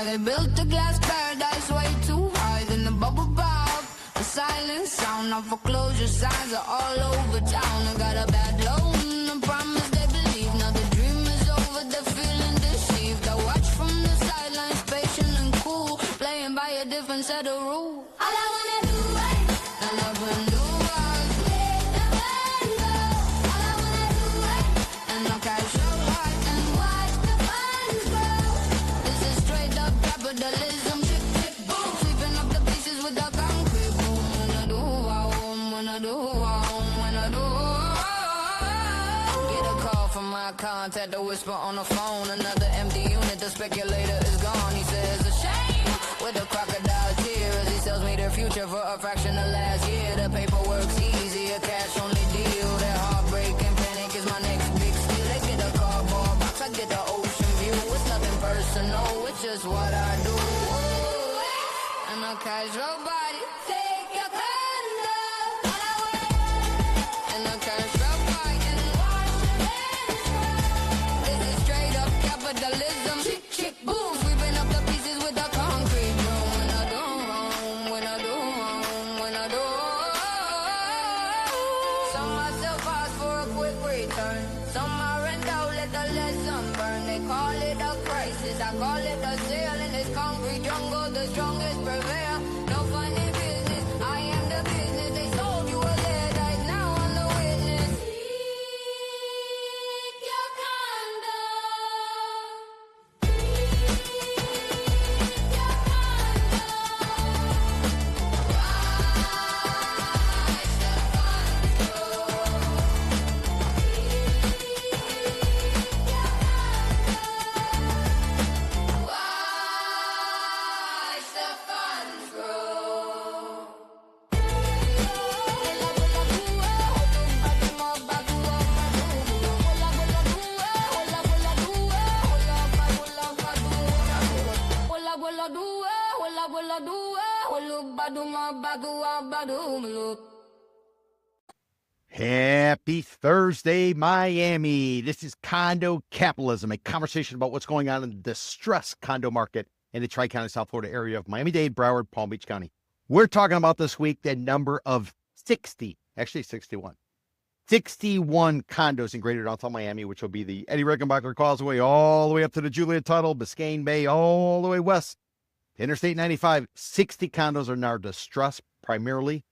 They built a glass paradise way too high, then the bubble pop. The silent sound of foreclosure signs are all over town. I got a bad loan, a promise they believe. Now the dream is over, they're feeling deceived. I watch from the sidelines, patient and cool, playing by a different set of rules. All I wanna do is, and I've been doing let the fun go. All I wanna do is, and I'll cash up hard and watch the funds grow. This is straight up capitalism, chick, chick, boom. Sweeping up the pieces with the concrete boom. When I do, when I do, when I do. Get a call from my contact, a whisper on the phone. Another empty unit, the speculator is gone. He says a shame with a crocodile tears. He sells me their future for a fraction of last year. The paperwork's easy, a cash only deal. That heartbreak and panic is my next big steal. They get a cardboard box, I get the ocean view. It's nothing personal, it's just what I do. And a casual body, take your condo. And a casual body, and watch the dance floor. This is straight up capitalism, chick, chick, boom. Sweeping up the pieces with the concrete broom. When I do wrong, when I do wrong, when I do. Some myself ask for a quick return. Some I rent out, let the lesson burn. They call it a crisis, I call it a sale. In this concrete jungle, the strongest prevail. No funny business, I am the business. They sold you a lead, right now I'm the witness. Seek your condo. Seek your condo. Watch the funds grow. Happy Thursday, Miami. This is Condo Capitalism, a conversation about what's going on in the distressed condo market in the Tri-County, South Florida area of Miami-Dade, Broward, Palm Beach County. We're talking about this week the number of 61 condos in greater downtown Miami, which will be the Eddie Rickenbacker Causeway all the way up to the Juliet Tuttle, Biscayne Bay, all the way west to Interstate 95. 60 condos are now distressed, primarily.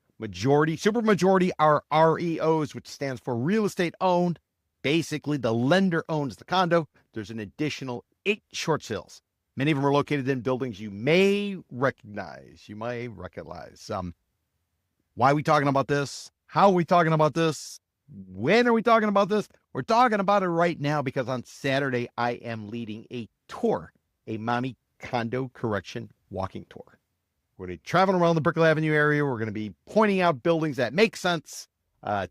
Super majority are REOs, which stands for real estate owned. Basically, the lender owns the condo. There's an additional 8 short sales. Many of them are located in buildings you may recognize. Why are we talking about this? How are we talking about this? When are we talking about this? We're talking about it right now because on Saturday, I am leading a tour, a Miami condo correction walking tour. We're going to be traveling around the Brickell Avenue area. We're going to be pointing out buildings that make sense,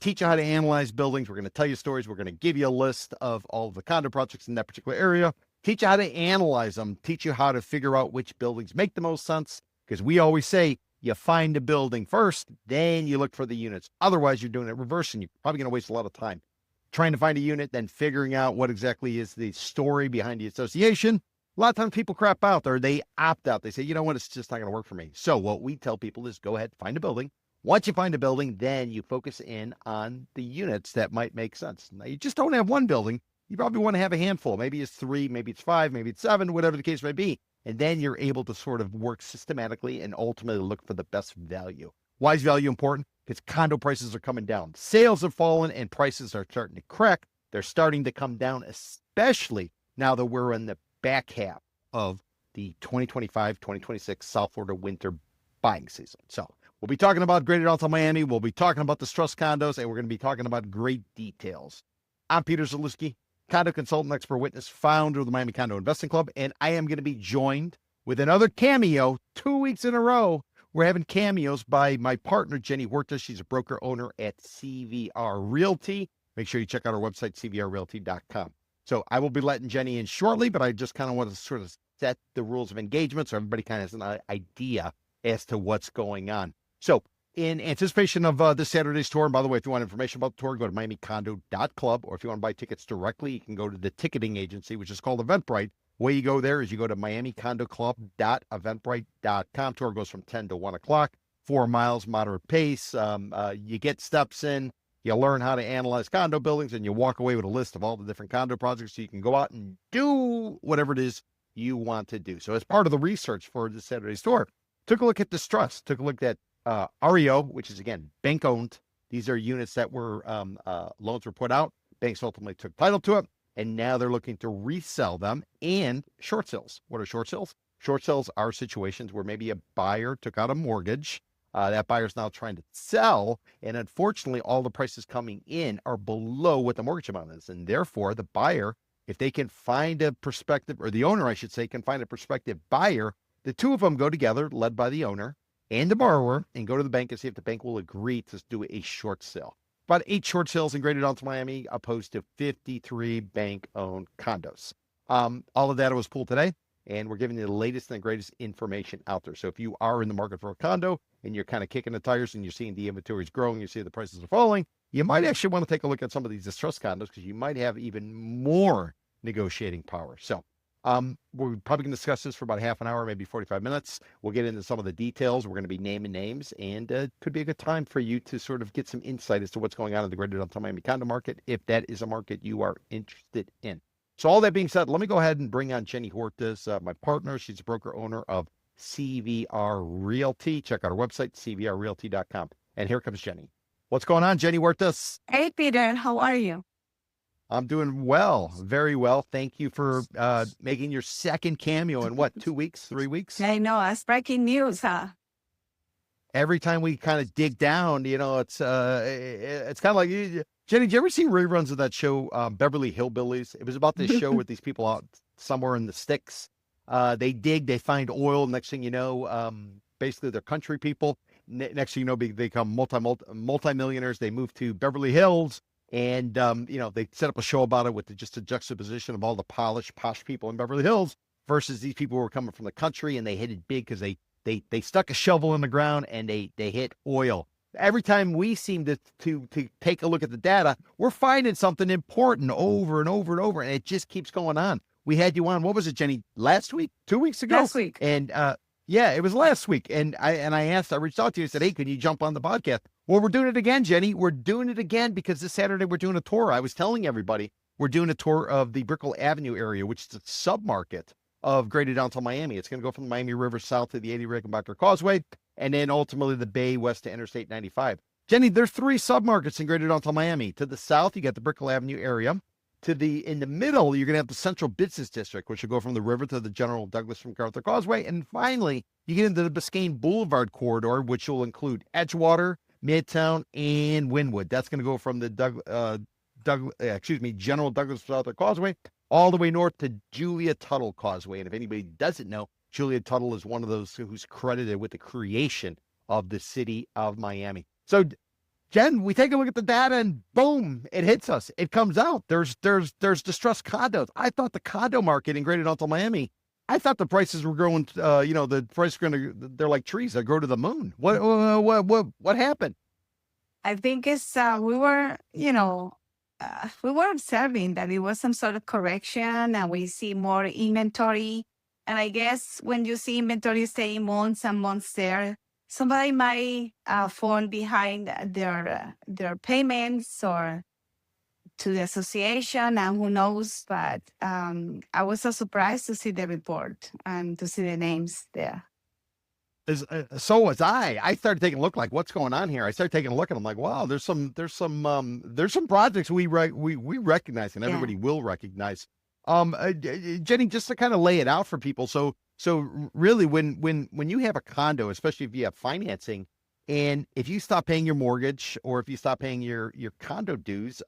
teach you how to analyze buildings. We're going to tell you stories. We're going to give you a list of all of the condo projects in that particular area, teach you how to analyze them, teach you how to figure out which buildings make the most sense. Because we always say you find a building first, then you look for the units. Otherwise, you're doing it reverse, and you're probably going to waste a lot of time trying to find a unit, then figuring out what exactly is the story behind the association. A lot of times people crap out or they opt out. They say, you know what, it's just not going to work for me. So what we tell people is go ahead, find a building. Once you find a building, then you focus in on the units that might make sense. Now, you just don't have one building. You probably want to have a handful. Maybe it's 3, maybe it's 5, maybe it's 7, whatever the case may be. And then you're able to sort of work systematically and ultimately look for the best value. Why is value important? Because condo prices are coming down. Sales have fallen and prices are starting to crack. They're starting to come down, especially now that we're in the back half of the 2025-2026 South Florida winter buying season. So we'll be talking about greater downtown Miami. We'll be talking about distressed condos, and we're going to be talking about great details. I'm Peter Zalewski, condo consultant, expert witness, founder of the Miami Condo Investing Club, and I am going to be joined with another cameo 2 weeks in a row. We're having cameos by my partner, Jenny Huertas. She's a broker owner at CVR Realty. make sure you check out our website, cvrrealty.com. So I will be letting Jenny in shortly, but I just kind of want to sort of set the rules of engagement so everybody kind of has an idea as to what's going on. So in anticipation of this Saturday's tour, and by the way, if you want information about the tour, go to miamicondo.club, or if you want to buy tickets directly, you can go to the ticketing agency, which is called Eventbrite. The way you go there is you go to miamicondoclub.eventbrite.com. Tour goes from 10 to 1 o'clock, 4 miles, moderate pace. You get steps in, you learn how to analyze condo buildings, and you walk away with a list of all the different condo projects so you can go out and do whatever it is you want to do. So as part of the research for the Saturday's tour, took a look at distress, took a look at REO, which is, again, bank-owned. These are units that were loans were put out. Banks ultimately took title to it, and now they're looking to resell them. And short sales. What are short sales? Short sales are situations where maybe a buyer took out a mortgage. That buyer's now trying to sell, and unfortunately, all the prices coming in are below what the mortgage amount is. And therefore, the buyer, if they can find a prospective, or the owner, I should say, can find a prospective buyer, the two of them go together, led by the owner and the borrower, and go to the bank and see if the bank will agree to do a short sale. About 8 short sales in Greater Downtown Miami, opposed to 53 bank-owned condos. All the data was pulled today, and we're giving you the latest and the greatest information out there. So if you are in the market for a condo and you're kind of kicking the tires and you're seeing the inventories growing, you see the prices are falling, you might actually want to take a look at some of these distressed condos because you might have even more negotiating power. So we're probably going to discuss this for about half an hour, maybe 45 minutes. We'll get into some of the details. We're going to be naming names, and it could be a good time for you to sort of get some insight as to what's going on in the Greater Downtown Miami condo market, if that is a market you are interested in. So all that being said, let me go ahead and bring on Jenny Huertas, my partner. She's a broker owner of CVR Realty. Check out our website, cvrrealty.com. And here comes Jenny. What's going on, Jenny Huertas? Hey, Peter, how are you? I'm doing well, very well. Thank you for making your second cameo in what, 2 weeks, 3 weeks? I know, it's breaking news, huh? Every time we kind of dig down, it's kind of like, Jenny, did you ever see reruns of that show, Beverly Hillbillies? It was about this show with these people out somewhere in the sticks. They dig, they find oil. Next thing you know, basically they're country people. Next thing you know, they become multi-millionaires. They move to Beverly Hills. And, they set up a show about it with just a juxtaposition of all the polished, posh people in Beverly Hills versus these people who were coming from the country, and they hit it big because they stuck a shovel in the ground and they hit oil. Every time we seem to take a look at the data, we're finding something important over and over and over, and it just keeps going on. We had you on, what was it, Jenny, last week, 2 weeks ago? Last week. And, yeah, it was last week. And I reached out to you and said, hey, can you jump on the podcast? Well, we're doing it again, Jenny. We're doing it again because this Saturday we're doing a tour. I was telling everybody we're doing a tour of the Brickell Avenue area, which is a submarket of Greater Downtown Miami. It's going to go from the Miami River south to the 80 Rickenbacker Causeway, and then ultimately the Bay west to Interstate 95. Jenny, there's 3 submarkets in Greater Downtown Miami. To the south, you got the Brickell Avenue area. In the middle, you're going to have the Central Business District, which will go from the river to the General Douglas from MacArthur Causeway. And finally, you get into the Biscayne Boulevard corridor, which will include Edgewater, Midtown, and Wynwood. That's going to go from the General Douglas from MacArthur Causeway all the way north to Julia Tuttle Causeway. And if anybody doesn't know, Julia Tuttle is one of those who's credited with the creation of the city of Miami. So, Jen, we take a look at the data and boom, it hits us. It comes out. There's distressed condos. I thought the condo market in Greater Downtown Miami, I thought the prices were growing, the prices are going to, they're like trees that grow to the moon. What happened? I think it's, we were observing that it was some sort of correction and we see more inventory. And I guess when you see inventory staying months and months there, somebody might fall behind their payments or to the association, and who knows. But I was so surprised to see the report and to see the names there. So was I. I started taking a look, like, what's going on here? I started taking a look, and I'm like, wow, there's some projects we recognize, and everybody will recognize. Jenny, just to kind of lay it out for people. So really, when you have a condo, especially if you have financing, and if you stop paying your mortgage or if you stop paying your condo dues,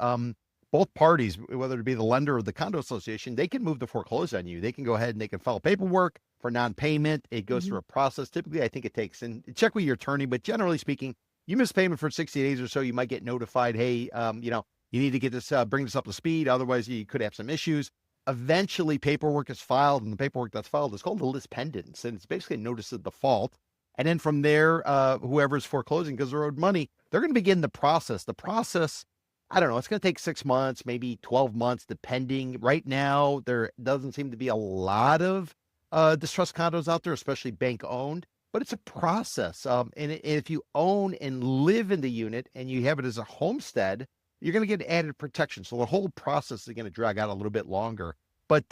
both parties, whether it be the lender or the condo association, they can move to foreclose on you. They can go ahead and they can file paperwork for non-payment. It goes through a process. Typically, I think it takes, and check with your attorney, but generally speaking, you miss payment for 60 days or so, you might get notified, hey, You need to get this, bring this up to speed. Otherwise, you could have some issues. Eventually, paperwork is filed, and the paperwork that's filed is called a lis pendens, and it's basically a notice of default. And then from there, whoever's foreclosing because they're owed money, they're going to begin the process. The process, I don't know, it's going to take 6 months, maybe 12 months, depending. Right now, there doesn't seem to be a lot of distressed condos out there, especially bank owned, but it's a process. And if you own and live in the unit and you have it as a homestead, you're going to get added protection. So the whole process is going to drag out a little bit longer. But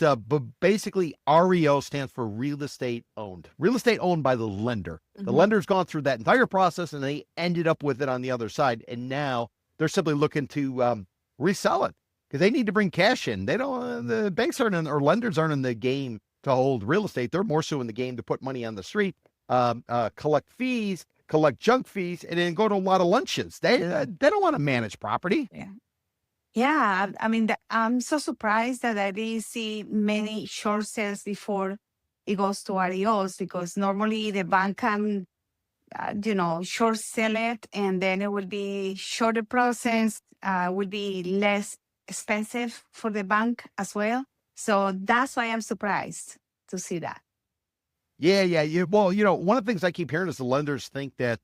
basically, REO stands for real estate owned by the lender. The lender's gone through that entire process and they ended up with it on the other side. And now they're simply looking to resell it because they need to bring cash in. They don't, the banks aren't in, or lenders aren't in the game to hold real estate. They're more so in the game to put money on the street, collect fees, collect junk fees, and then go to a lot of lunches. They don't want to manage property. Yeah. Yeah, I mean, I'm so surprised that I didn't see many short sales before it goes to REOs because normally the bank can, short sell it and then it will be shorter process, will be less expensive for the bank as well. So that's why I'm surprised to see that. Yeah. Well, one of the things I keep hearing is the lenders think that,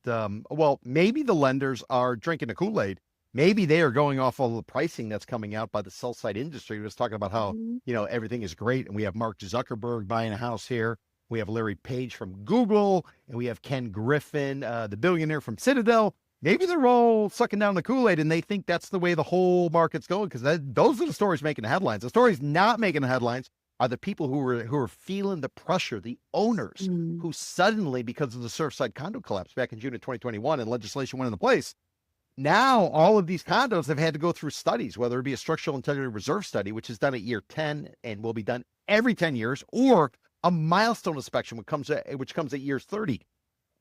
maybe the lenders are drinking the Kool-Aid. Maybe they are going off all the pricing that's coming out by the sell side industry. We're just talking about how, everything is great. And we have Mark Zuckerberg buying a house here. We have Larry Page from Google, and we have Ken Griffin, the billionaire from Citadel. Maybe they're all sucking down the Kool-Aid and they think that's the way the whole market's going because those are the stories making the headlines. The stories not making the headlines are the people who are feeling the pressure, the owners who suddenly, because of the Surfside condo collapse back in June of 2021 and legislation went into place, now all of these condos have had to go through studies, whether it be a structural integrity reserve study, which is done at year 10 and will be done every 10 years, or a milestone inspection, which comes at year 30.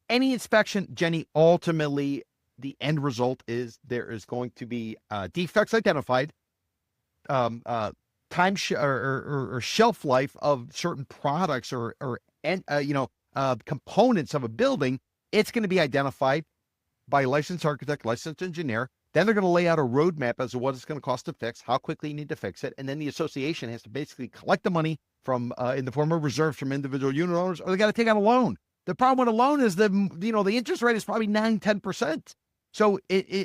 Any inspection, Jenny, ultimately, the end result is there is going to be defects identified, or shelf life of certain products or components of a building. It's going to be identified by a licensed architect, licensed engineer. Then they're going to lay out a roadmap as to what it's going to cost to fix, how quickly you need to fix it. And then the association has to basically collect the money from in the form of reserves from individual unit owners, or they got to take out a loan. The problem with a loan is the interest rate is probably 9-10%. So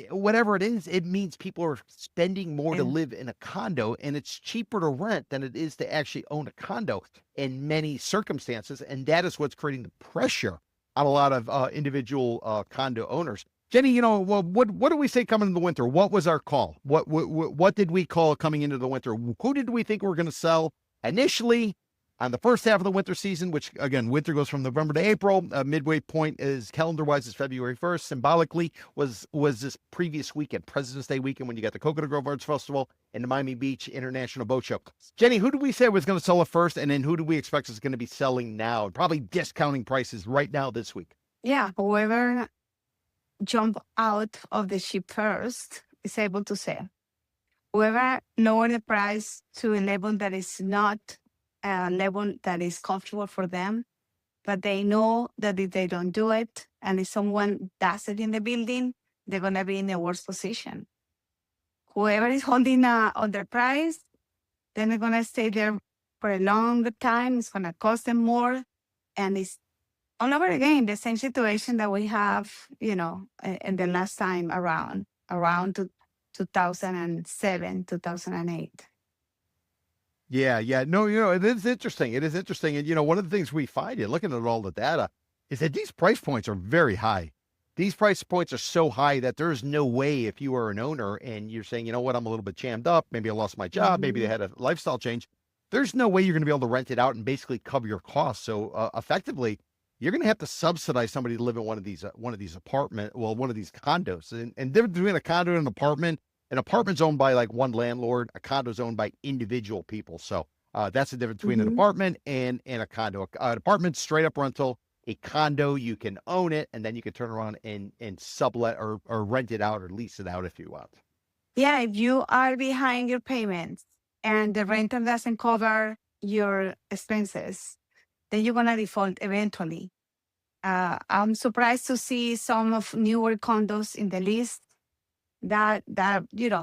whatever it is, it means people are spending more to live in a condo, and it's cheaper to rent than it is to actually own a condo in many circumstances. And that is what's creating the pressure on a lot of individual condo owners. Jenny, what do we say coming into the winter? What was our call? What did we call coming into the winter? Who did we think we were going to sell initially on the first half of the winter season, which again, winter goes from November to April. Midway point is calendar-wise is February 1st. Symbolically was this previous weekend, President's Day weekend, when you got the Coconut Grove Arts Festival and the Miami Beach International Boat Show. Jenny, who did we say was going to sell it first? And then who do we expect is going to be selling now? Probably discounting prices right now this week. Yeah, whoever jump out of the ship first is able to sell. Whoever lower the price to a level that is not a level that is comfortable for them, but they know that if they don't do it and if someone does it in the building, they're going to be in a worse position. Whoever is holding on their price, then they're going to stay there for a longer time. It's going to cost them more. And it's all over again, the same situation that we have, in the last time around 2007, 2008. Yeah. No, it is interesting. It is interesting. And, one of the things we find in looking at all the data is that these price points are very high. These price points are so high that there's no way if you are an owner and you're saying, you know what, I'm a little bit jammed up. Maybe I lost my job. Maybe they had a lifestyle change. There's no way you're going to be able to rent it out and basically cover your costs. So effectively, you're going to have to subsidize somebody to live in one of these condos. And difference between a condo and an apartment's owned by like one landlord, a condo's owned by individual people. So that's the difference between an apartment and a condo. An apartment's straight up rental. A condo, you can own it, and then you can turn around and sublet or rent it out or lease it out if you want. Yeah, if you are behind your payments and the rental doesn't cover your expenses, then you're going to default eventually. I'm surprised to see some of newer condos in the list that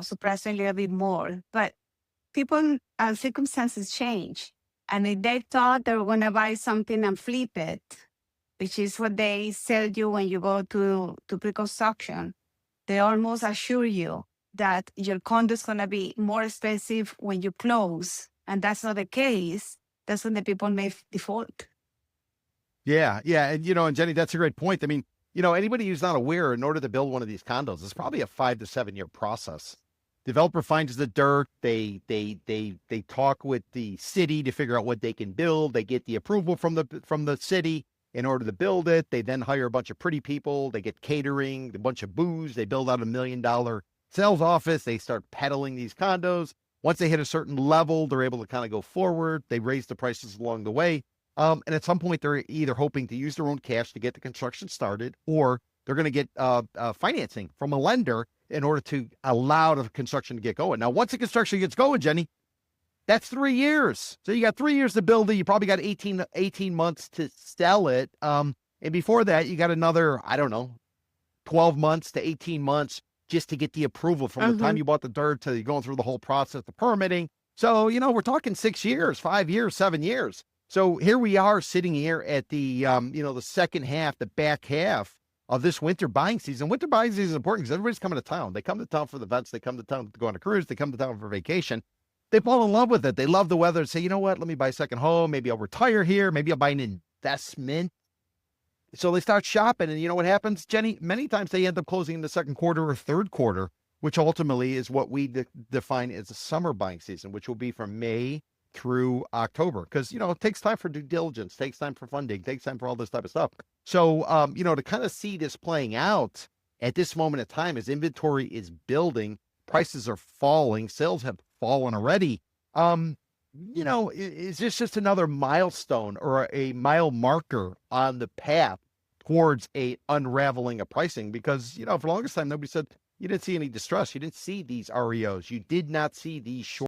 suppress a little bit more. But people circumstances change, and if they thought they were going to buy something and flip it, which is what they sell you when you go to pre-construction, they almost assure you that your condo is going to be more expensive when you close, and that's not the case. That's when the people may default. Yeah, yeah. And Jenny, that's a great point. I mean, anybody who's not aware, in order to build one of these condos, it's probably a 5 to 7 year process. Developer finds the dirt. They talk with the city to figure out what they can build. They get the approval from the city in order to build it. They then hire a bunch of pretty people. They get catering, a bunch of booze. They build out $1 million sales office. They start peddling these condos. Once they hit a certain level, they're able to kind of go forward. They raise the prices along the way. And at some point, they're either hoping to use their own cash to get the construction started, or they're going to get financing from a lender in order to allow the construction to get going. Now, once the construction gets going, Jenny, that's 3 years. So you got 3 years to build it. You probably got 18 months to sell it. And before that, you got another, 12 months to 18 months just to get the approval from the time you bought the dirt to going through the whole process, the permitting. So, we're talking 6 years, 5 years, 7 years. So here we are sitting here at the, the second half, the back half of this winter buying season. Winter buying season is important because everybody's coming to town. They come to town for the events. They come to town to go on a cruise. They come to town for vacation. They fall in love with it. They love the weather and say, you know what, let me buy a second home. Maybe I'll retire here. Maybe I'll buy an investment. So they start shopping. And you know what happens, Jenny? Many times they end up closing in the second quarter or third quarter, which ultimately is what we define as a summer buying season, which will be from May through October, because it takes time for due diligence, takes time for funding, takes time for all this type of stuff. So to kind of see this playing out at this moment of time as inventory is building, prices are falling, sales have fallen already. Is this just another milestone or a mile marker on the path towards a unraveling of pricing? Because for the longest time nobody said you didn't see any distress, you didn't see these REOs, you did not see these short